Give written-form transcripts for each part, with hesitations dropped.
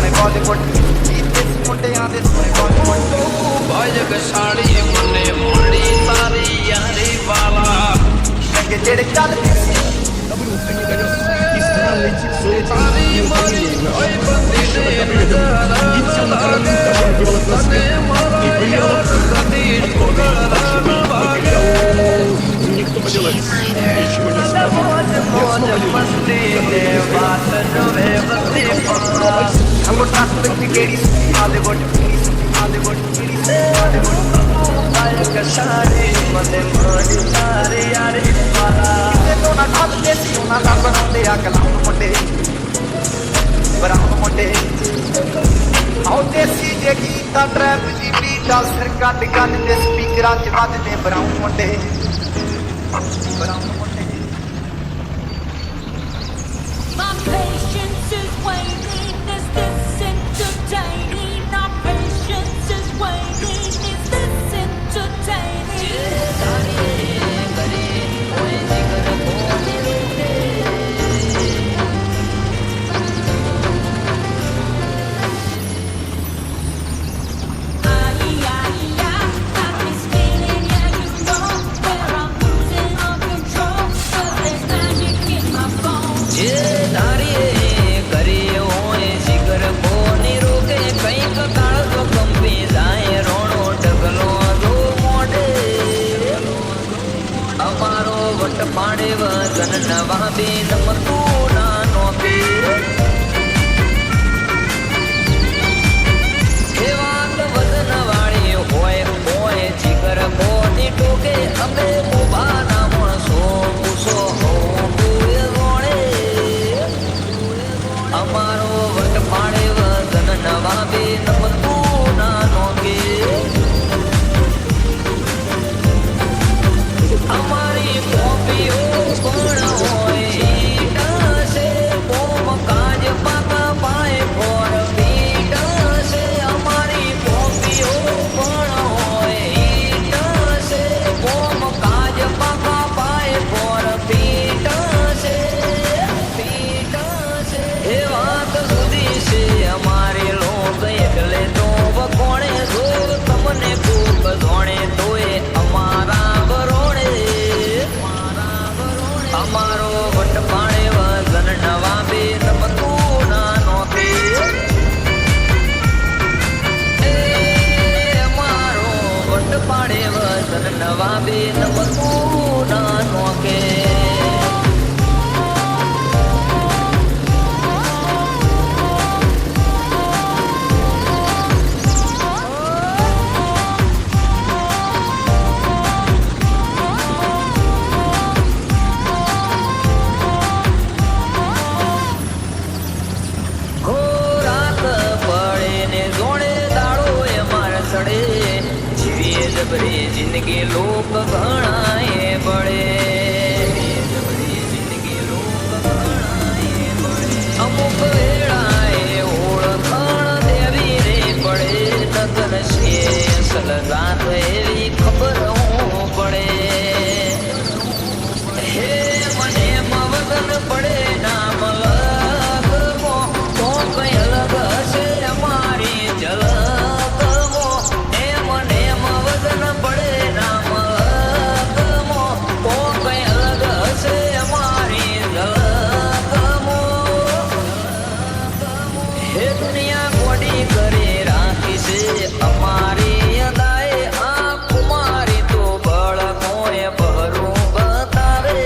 सोने बॉलीवुड मुंडियां दे सोने बॉलीवुड बाजक साड़ी मुन्ने मुंडी तारी यारी वाला रंगे जेड़े चलदे सी तारी मारी ओए बंदी ने नजरा लागे तने मारा यार कदी ठोकरा न भागे मौज मस्ती दे बात नवे बंदी पाला हम ट्रस्ट की केड़ी बॉलीवुड बाजक साड़ी मुन्ने मुंडी तारी यारी वाला तो ना खाते सी ना का बनांदे आ कलाम मुंडे बराम मुंडे आओ देसी जे गीता ट्रैप दी बीटा सिर कट कट दे स्पीकरां च वजदे बराम मुंडे My patience is waning. Is this entertaining? Our patience is waning. Is this entertaining? Got this feeling, yeah, you know, where I'm losing all control. 'Cause there's magic in my bones. જે ધારીએ કરીએ હોય શિખર કોની રોકે કંઈક કાળ તો કંપી જાય રોણો ઢગલો દો મોઢે અમારો વટ પાડે વતન નવા બે નમતું નાનો પે એ વાત વતન વાળી હોય શિખર કોની ટોકે અમે મોબાના માણસો પૂછો અમારો વટ પાડે વતન નવા બે નમતું નાનો કે અમારી કોપીઓ પણ હોય ઈટાશે કોમ કાજ પાકા પાય ફોર પીટાશે અમારી કોપીઓ પણ હોય ઈટાશે કોમ કાજ પાકા પાય ફોર પીટાશે એ વાત સુધી છે અમારે લોક એટલે તો વખોણે જોર તમને ખૂબ જોણે તોય અમારા વરોણે અમારો વટ પાડે વજન નવા બે નમતું નાનો કે અમારો વટ પાડે વજન નવા બે નમતું નાનો કે જબરી જિંદગી લોક ઘણાએ બળે અમુક વેળાએ ઓળખાણ દેવી રે પડે નગન છે અસલ રાત એવી ખબર હું પડે હે મને મવદન પડે નામ લગવો તો કઈ અલગ હશે અમારી ઝલક પડે નામ ગમો કો કઈ અલગ હશે અમારી ઝલકમો હે દુનિયા કોડી કરે રાખી છે અમારી અદાએ આ કુમારી તો બળકોએ બહરું બતાવે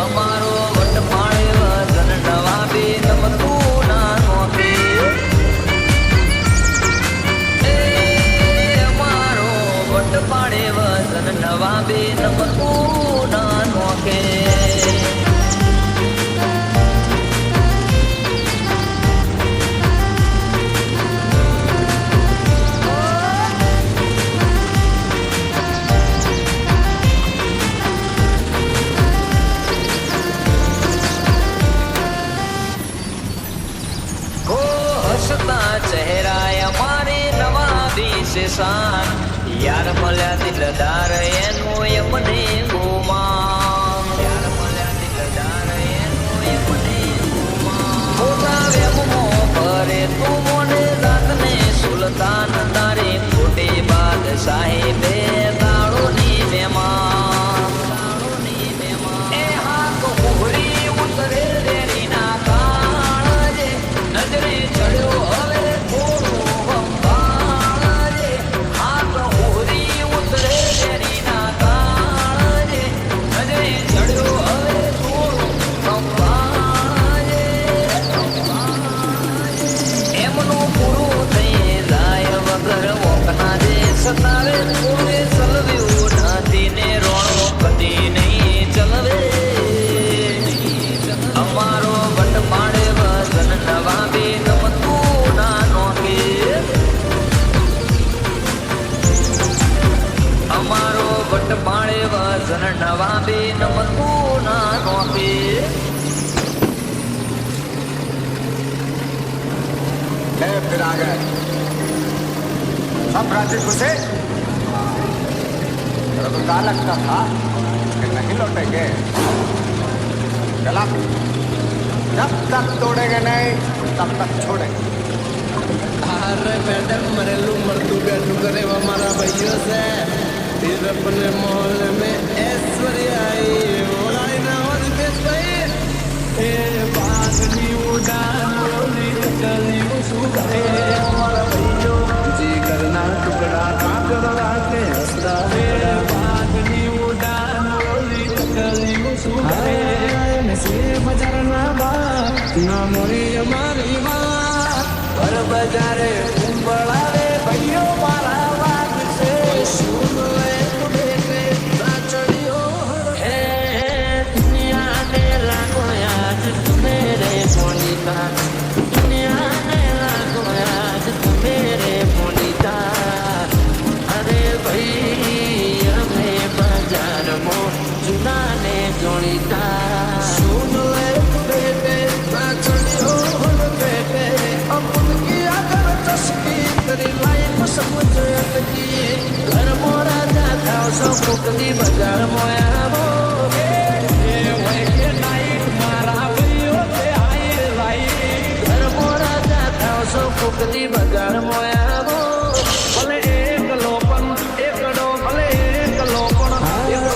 અમારો વટ પાડે વજન નવા બે નમતું નાનો કે પાડે વજન નવા બે નમતું નાનો કે હસતા ચહેરા અમારે નવા બીસે શાન યાર મળ્યા દિલદાર એનું એમને ગુમાન યાર મળ્યા દિલદાર એનું એમને ગુમાન નવા બે નમતું ના નોપે फिर आ गए सब राज्य घुसे। तेरा तो क्या लगता था कि नहीं लौटेंगे? चला, जब तक तोड़ेंगे नहीं तब तक छोड़ेंगे। अरे मैडम मरेलू मर्दू बैठू करे वो हमारा भैया से फिर अपने मोहल्ले में ऐश्वर्य आई ओलाई ना और बेच गई ए बागनी उड़ान रोली चली वो सुधरे हमारा भैया जी करना टुकड़ा काकड़ा के हंसता है बागनी उड़ान रोली चली वो सुधरे नसे बजरना बा ना मोरी हमारी बात पर बजारे उंबड़ावे भैयो मारा वाग से सुन ले तुम्हें नाचड़ियो હે દુનિયાને લાગો યાદ મેરે મોનિકા દુનિયાને લાગો યાદ મેરે મોનિકા અરે ભાઈ અમે બજારમાં જુનાને જોડીતા सुन ले बेटे नाचड़ियो बेटे अपन की अगर चस्की तेरी लाइफ समझ अटकी ઘર મોરા જાતા સૌ કુકલી બજાર મોયાવો ये नाइट मारा भैयो ते आई लाइट ઘર મોરા જાતા સૌ કુકલી બજાર મોયાવો ભલે એક લોપન એકડો ભલે એક લોપન એકડો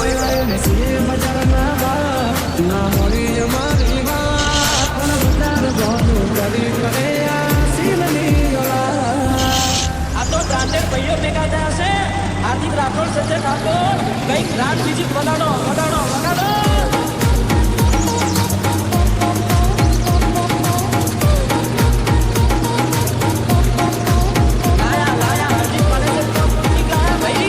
નસીબ બજારના બા ના મોરી અમારી વાત પણ બજાર ગોનું કરી કરે આ સીલની ગળા આ તો બ્રાન્ડેડ ભાઈઓ ભેગા થયા છે હાર્દિક રાઠોડ સંજય ઠાકોર કઈક રાત બીજી વગાડો વગાડો વગાડો લાયા લાયા હાર્દિક મને તો પૂછી ગયા ભાઈ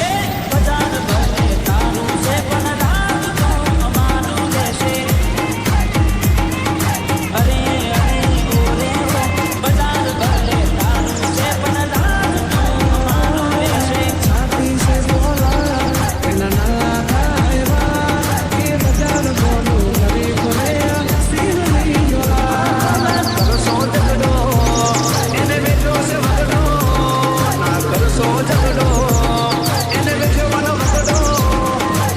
એ બજાર ભલે તારું છે પણ રાત તો અમારું રહેશે અરે અરે ઓરે બજાર ભલે તારું છે પણ રાત તો અમારું રહેશે છાતી સે બોલા એના ના થાય વાત કે બજાર ગોનું કરી કરે આ સીલની ગળા કરશો ઝઘડો એને બેઠો છે વગડો ના કરશો ઝઘડો એને બેઠો વાલો વગડો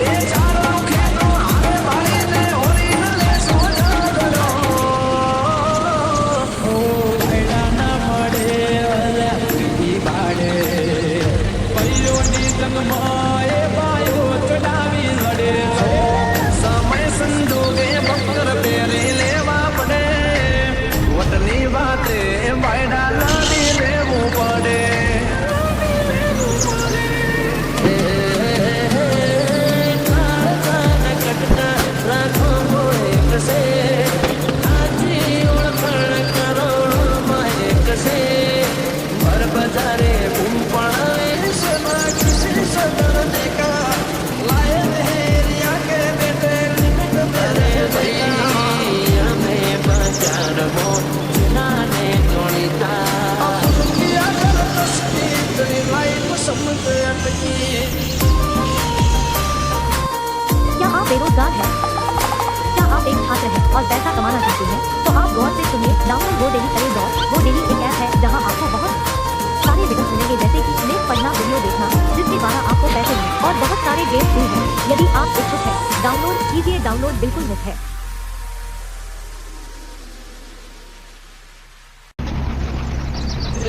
એ ચારો ખેતો હારે વાળીને હોરીને લેશો ઝઘડો ઓ ભૈડા ના મળે અલ્યા કી બાડે ભાઈઓની જંગમાં એ ભાઈઓ ચડાવી લડે સમય સંજોગે બકર પહેરી લેવા પડે વટની વાતે ભાઈડા લાવી લેવું પડે કટના રાખો મોરે કસે આજી ઓળખણ કરોડમાં એક છે ભર બજારે બૂમ પડાવે સમાં કિસી સદર દેખા લાય દેરિયા કે બેટે લિમિટ અરે ભાઈ અમે બજારમાં જુનાને જોડીતા કિયા કર તસ્કી તેરી લાઈફ સમજ અટકી क्या आप बेरोजगार हैं? क्या आप एक छात्र हैं और पैसा कमाना चाहते हैं? तो आप गौर से सुनिए, डाउनलोड गो डेली करें डॉट गो डेली एक ऐप है जहां आपको बहुत सारे विकल्प मिलेंगे जैसे कि लेख पढ़ना, वीडियो देखना, जिसके द्वारा आपको पैसे मिले और बहुत सारे गेम्स भी हैं। यदि आप इच्छुक हैं, डाउनलोड कीजिए, डाउनलोड बिल्कुल मुफ्त है।